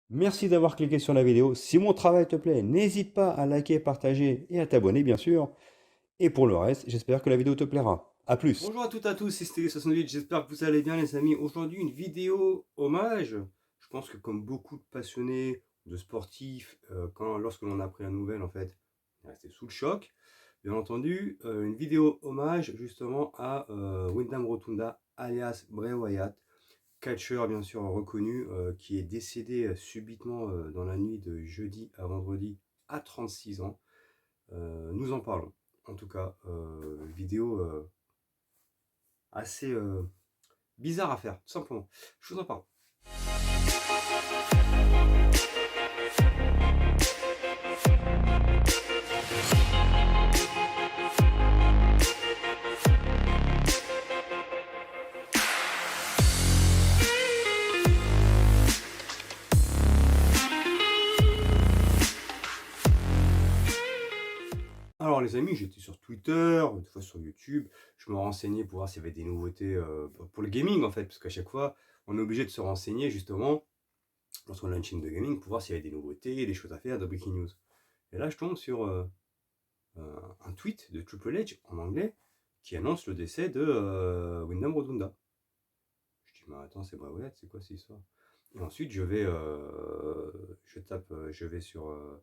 Merci d'avoir cliqué sur la vidéo. Si mon travail te plaît, n'hésite pas à liker, partager et à t'abonner, bien sûr. Et pour le reste, j'espère que la vidéo te plaira. A plus. Bonjour à toutes et à tous, c'est Stélé68, j'espère que vous allez bien les amis. Aujourd'hui une vidéo hommage. Je pense que comme beaucoup de passionnés, de sportifs, lorsque l'on a appris la nouvelle en fait, on est resté sous le choc. Bien entendu, une vidéo hommage justement à Wyndham Rotunda alias Bray Wyatt, catcheur bien sûr reconnu, qui est décédé subitement dans la nuit de jeudi à vendredi à 36 ans. Nous en parlons. En tout cas, vidéo assez bizarre à faire, tout simplement. Je vous en parle. Alors les amis, j'étais sur Twitter, une fois sur YouTube, je me renseignais pour voir s'il y avait des nouveautés pour le gaming en fait, parce qu'à chaque fois, on est obligé de se renseigner justement, lorsqu'on a une chaîne de gaming, pour voir s'il y avait des nouveautés, des choses à faire, de breaking news. Et là, je tombe sur un tweet de Triple H en anglais qui annonce le décès de Wyndham Rotunda. Je dis, mais attends, c'est Bray Wyatt, c'est quoi cette histoire? Et ensuite, je vais sur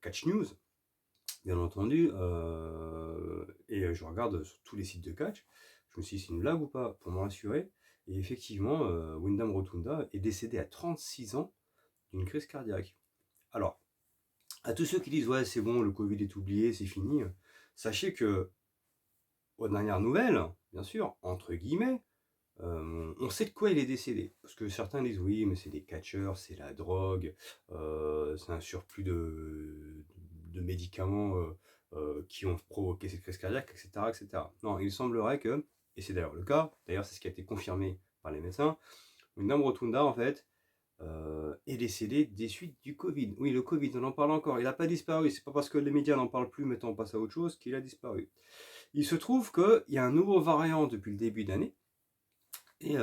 Catch News, bien entendu, et je regarde sur tous les sites de catch. Je me suis dit, c'est une blague ou pas, pour me rassurer. Et effectivement, Wyndham Rotunda est décédé à 36 ans d'une crise cardiaque. Alors, à tous ceux qui disent, ouais, c'est bon, le Covid est oublié, c'est fini, sachez que, aux dernières nouvelles, bien sûr, entre guillemets, on sait de quoi il est décédé. Parce que certains disent, oui, mais c'est des catcheurs, c'est la drogue, c'est un surplus de médicaments qui ont provoqué cette crise cardiaque, etc., etc. Non, il semblerait que, et c'est d'ailleurs le cas, d'ailleurs c'est ce qui a été confirmé par les médecins, Wyndham Rotunda, en fait, est décédé des suites du Covid. Oui, le Covid, on en parle encore. Il n'a pas disparu. C'est pas parce que les médias n'en parlent plus, mettons on passe à autre chose, qu'il a disparu. Il se trouve qu'il y a un nouveau variant depuis le début d'année. Et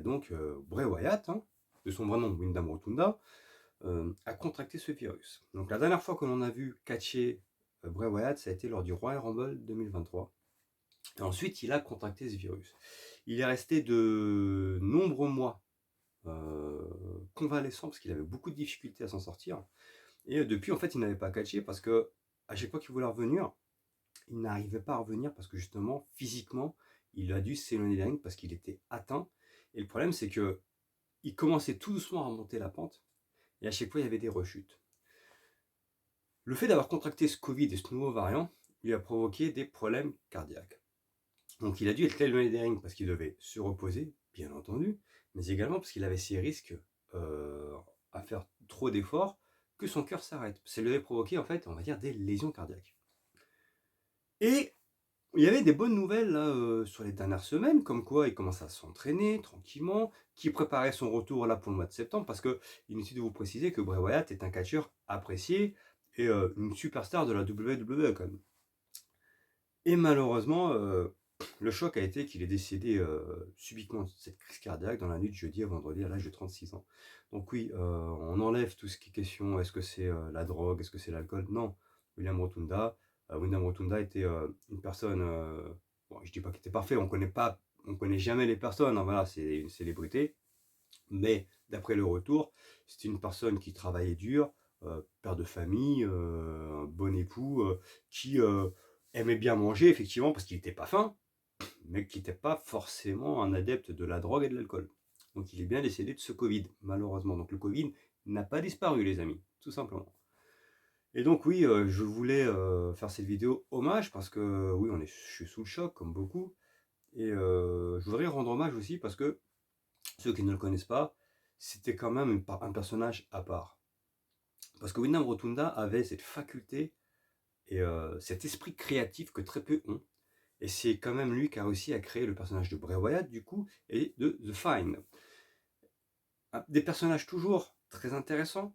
donc, Bray Wyatt, hein, de son vrai nom, Wyndham Rotunda, a contracté ce virus. Donc, la dernière fois que l'on a vu catcher Bray Wyatt, ça a été lors du Royal Rumble 2023. Et ensuite, il a contracté ce virus. Il est resté de nombreux mois convalescent parce qu'il avait beaucoup de difficultés à s'en sortir. Et depuis, en fait, il n'avait pas catché parce que à chaque fois qu'il voulait revenir, il n'arrivait pas à revenir parce que justement, physiquement, il a dû s'éloigner des rings parce qu'il était atteint. Et le problème, c'est que il commençait tout doucement à remonter la pente et à chaque fois, il y avait des rechutes. Le fait d'avoir contracté ce Covid et ce nouveau variant lui a provoqué des problèmes cardiaques. Donc, il a dû être éloigné des rings parce qu'il devait se reposer, bien entendu, mais également parce qu'il avait ces risques euh, à faire trop d'efforts que son cœur s'arrête. Ça lui avait provoqué, en fait, on va dire, des lésions cardiaques. Et il y avait des bonnes nouvelles là, sur les dernières semaines, comme quoi il commence à s'entraîner tranquillement, qui préparait son retour là pour le mois de septembre, parce que il est inutile de vous préciser que Bray Wyatt est un catcheur apprécié et une superstar de la WWE quand même. Et malheureusement, le choc a été qu'il est décédé subitement de cette crise cardiaque dans la nuit de jeudi à vendredi à l'âge de 36 ans. Donc oui, on enlève tout ce qui est question, est-ce que c'est la drogue, est-ce que c'est l'alcool? Non, Wyndham Rotunda était une personne, bon, je dis pas qu'il était parfait, on connaît jamais les personnes, hein, voilà, c'est une célébrité, mais d'après le retour, c'était une personne qui travaillait dur, père de famille, un bon époux, qui aimait bien manger, effectivement, parce qu'il n'était pas faim, mais qui n'était pas forcément un adepte de la drogue et de l'alcool. Donc il est bien décédé de ce Covid, malheureusement. Donc le Covid n'a pas disparu, les amis, tout simplement. Et donc oui, je voulais faire cette vidéo hommage, parce que oui, je suis sous le choc, comme beaucoup. Et je voudrais rendre hommage aussi, parce que ceux qui ne le connaissent pas, c'était quand même un personnage à part. Parce que Wyndham Rotunda avait cette faculté et cet esprit créatif que très peu ont. Et c'est quand même lui qui a réussi à créer le personnage de Bray Wyatt, du coup, et de The Fiend. Des personnages toujours très intéressants,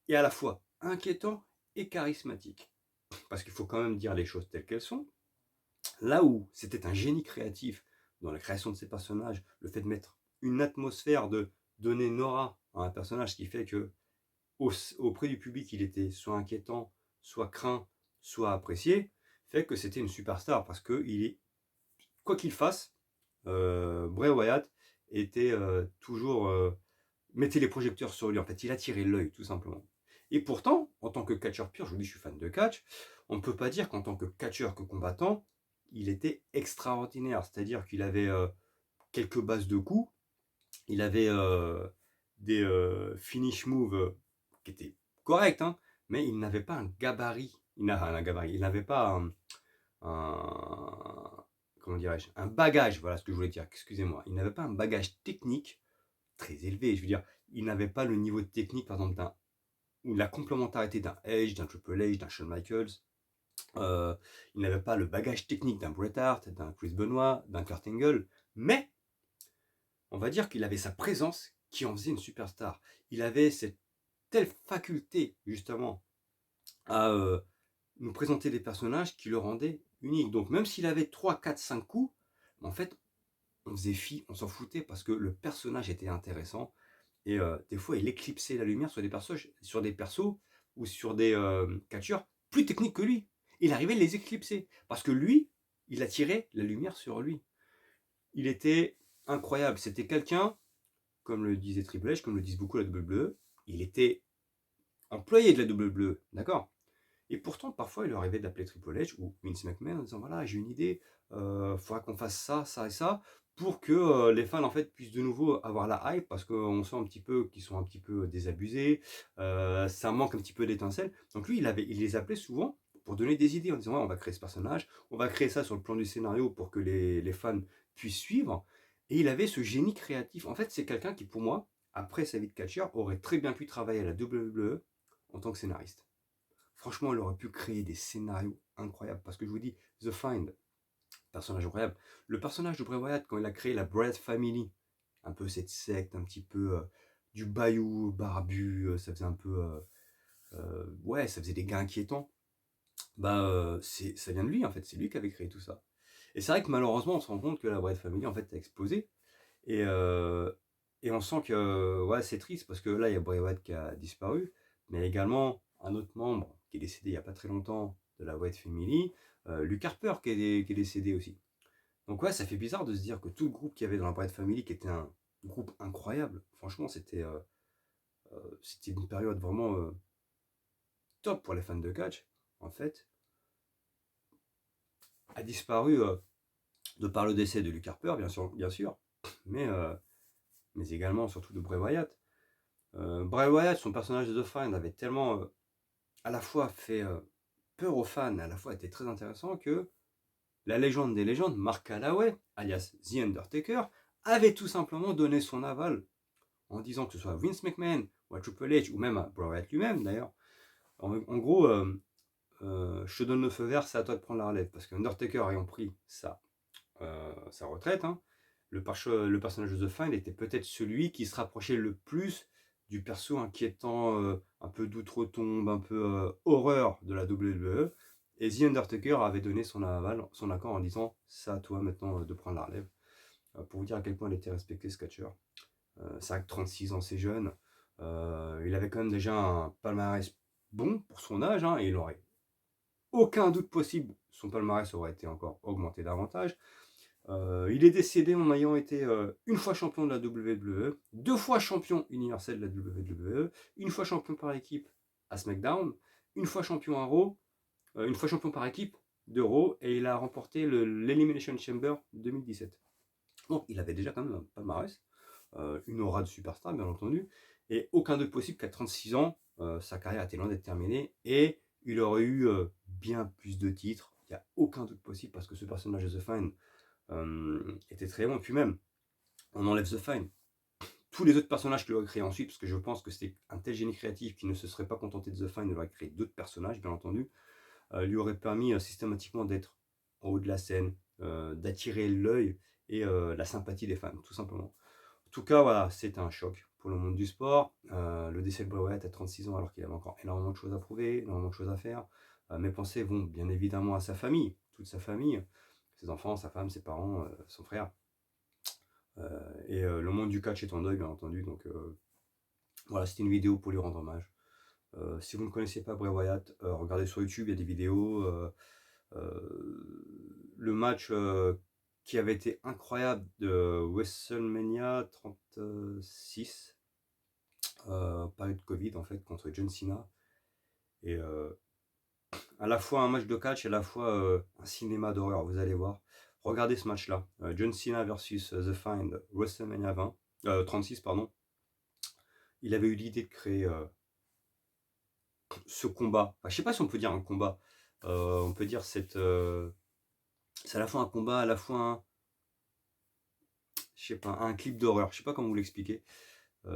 et à la fois inquiétants et charismatiques. Parce qu'il faut quand même dire les choses telles qu'elles sont. Là où c'était un génie créatif dans la création de ces personnages, le fait de mettre une atmosphère, de donner une aura à un personnage qui fait que auprès du public, il était soit inquiétant, soit craint, soit apprécié, fait que c'était une superstar parce que quoi qu'il fasse, Bray Wyatt était toujours mettait les projecteurs sur lui. En fait, il attirait l'œil, tout simplement. Et pourtant, en tant que catcheur pur, je vous dis, je suis fan de catch, on ne peut pas dire qu'en tant que catcheur, que combattant, il était extraordinaire. C'est-à-dire qu'il avait quelques bases de coups, il avait des finish moves qui étaient corrects, hein, mais il n'avait pas un gabarit. Il n'avait pas comment dirais-je, un bagage, voilà ce que je voulais dire, excusez-moi. Il n'avait pas un bagage technique très élevé, je veux dire, il n'avait pas le niveau de technique, par exemple, ou la complémentarité d'un Edge, d'un Triple H, d'un Shawn Michaels. Il n'avait pas le bagage technique d'un Bret Hart, d'un Chris Benoit, d'un Kurt Angle, mais on va dire qu'il avait sa présence qui en faisait une superstar. Il avait cette telle faculté, justement, à nous présenter des personnages qui le rendaient unique. Donc même s'il avait 3, 4, 5 coups, en fait, on faisait fi, on s'en foutait parce que le personnage était intéressant. Et des fois, il éclipsait la lumière sur des persos ou sur des catcheurs plus techniques que lui. Il arrivait à les éclipser parce que lui, il attirait la lumière sur lui. Il était incroyable. C'était quelqu'un, comme le disait Triple H, comme le disent beaucoup la WWE, il était employé de la WWE, d'accord. Et pourtant, parfois, il lui arrivait d'appeler Triple H ou Vince McMahon en disant voilà, j'ai une idée, faudra qu'on fasse ça, ça et ça, pour que les fans en fait puissent de nouveau avoir la hype, parce qu'on sent un petit peu qu'ils sont un petit peu désabusés, ça manque un petit peu d'étincelle. Donc lui, il les appelait souvent pour donner des idées en disant ouais, on va créer ce personnage, on va créer ça sur le plan du scénario pour que les fans puissent suivre. Et il avait ce génie créatif. En fait, c'est quelqu'un qui, pour moi, après sa vie de catcheur, aurait très bien pu travailler à la WWE en tant que scénariste. Franchement, elle aurait pu créer des scénarios incroyables. Parce que je vous dis, The Find, personnage incroyable. Le personnage de Bray Wyatt, quand il a créé la Bret Family, un peu cette secte, un petit peu du bayou barbu, ça faisait un peu. Ouais, ça faisait des gars inquiétants. Bah, ça vient de lui, en fait. C'est lui qui avait créé tout ça. Et c'est vrai que malheureusement, on se rend compte que la Bret Family, en fait, a explosé. Et, on sent que ouais, c'est triste parce que là, il y a Bray Wyatt qui a disparu, mais également un autre membre qui est décédé il n'y a pas très longtemps de la Wyatt Family, Luke Harper qui est décédé aussi. Donc ouais, ça fait bizarre de se dire que tout le groupe qu'il y avait dans la Wyatt Family, qui était un groupe incroyable, franchement, c'était une période vraiment top pour les fans de catch, en fait, a disparu de par le décès de Luke Harper, bien sûr, mais, mais également surtout de Bray Wyatt. Bray Wyatt, son personnage de The Fiend avait tellement à la fois fait peur aux fans, à la fois était très intéressant que la légende des légendes, Mark Calloway, alias The Undertaker, avait tout simplement donné son aval en disant que ce soit Vince McMahon ou à Triple H ou même à Bray Wyatt lui-même d'ailleurs. En gros, je te donne le feu vert, c'est à toi de prendre la relève parce que Undertaker ayant pris sa retraite, hein, le personnage de The Fiend était peut-être celui qui se rapprochait le plus du perso inquiétant, un peu d'outre-tombe, un peu horreur de la WWE. Et The Undertaker avait donné son accord en disant ça à toi maintenant de prendre la relève. Pour vous dire à quel point il était respecté ce catcheur. C'est vrai que 36 ans c'est jeune. Il avait quand même déjà un palmarès bon pour son âge, hein, et il aurait aucun doute possible, son palmarès aurait été encore augmenté davantage. Il est décédé en ayant été une fois champion de la WWE, 2 fois champion universel de la WWE, une fois champion par équipe à SmackDown, une fois champion à Raw, une fois champion par équipe de Raw, et il a remporté l'Elimination Chamber 2017. Donc il avait déjà quand même un palmarès, une aura de superstar bien entendu, et aucun doute possible qu'à 36 ans, sa carrière était loin d'être terminée, et il aurait eu bien plus de titres, il n'y a aucun doute possible, parce que ce personnage de The Fiend était très bon. Et puis même, on enlève The Fiend, tous les autres personnages qu'il aurait créés ensuite, parce que je pense que c'était un tel génie créatif qui ne se serait pas contenté de The Fiend, il aurait créé d'autres personnages, bien entendu, lui aurait permis systématiquement d'être en haut de la scène, d'attirer l'œil et la sympathie des fans, tout simplement. En tout cas, voilà, c'était un choc pour le monde du sport. Le décès de Bray Wyatt à 36 ans, alors qu'il avait encore énormément de choses à prouver, énormément de choses à faire. Mes pensées vont bien évidemment à sa famille, toute sa famille, ses enfants, sa femme, ses parents, son frère. Et le monde du catch est en deuil, bien entendu. Donc voilà, c'était une vidéo pour lui rendre hommage. Si vous ne connaissez pas Bray Wyatt, regardez sur YouTube, il y a des vidéos. Le match qui avait été incroyable de WrestleMania 36, période de Covid en fait, contre John Cena. Et à la fois un match de catch et à la fois un cinéma d'horreur, vous allez voir. Regardez ce match-là, John Cena versus The Fiend, WrestleMania 36, pardon. Il avait eu l'idée de créer ce combat. Enfin, je sais pas si on peut dire un combat. On peut dire c'est à la fois un combat, à la fois je sais pas, un clip d'horreur. Je sais pas comment vous l'expliquer.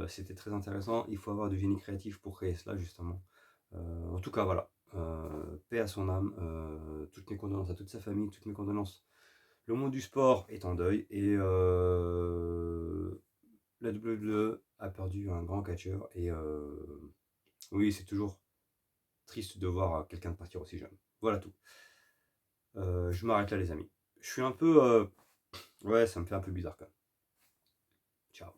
C'était très intéressant. Il faut avoir du génie créatif pour créer cela, justement. En tout cas, voilà. Paix à son âme. Toutes mes condoléances à toute sa famille, toutes mes condoléances. Le monde du sport est en deuil et la WWE a perdu un grand catcheur. Et oui, c'est toujours triste de voir quelqu'un de partir aussi jeune. Voilà tout. Je m'arrête là, les amis. Je suis un peu... ouais, ça me fait un peu bizarre quand même. Ciao.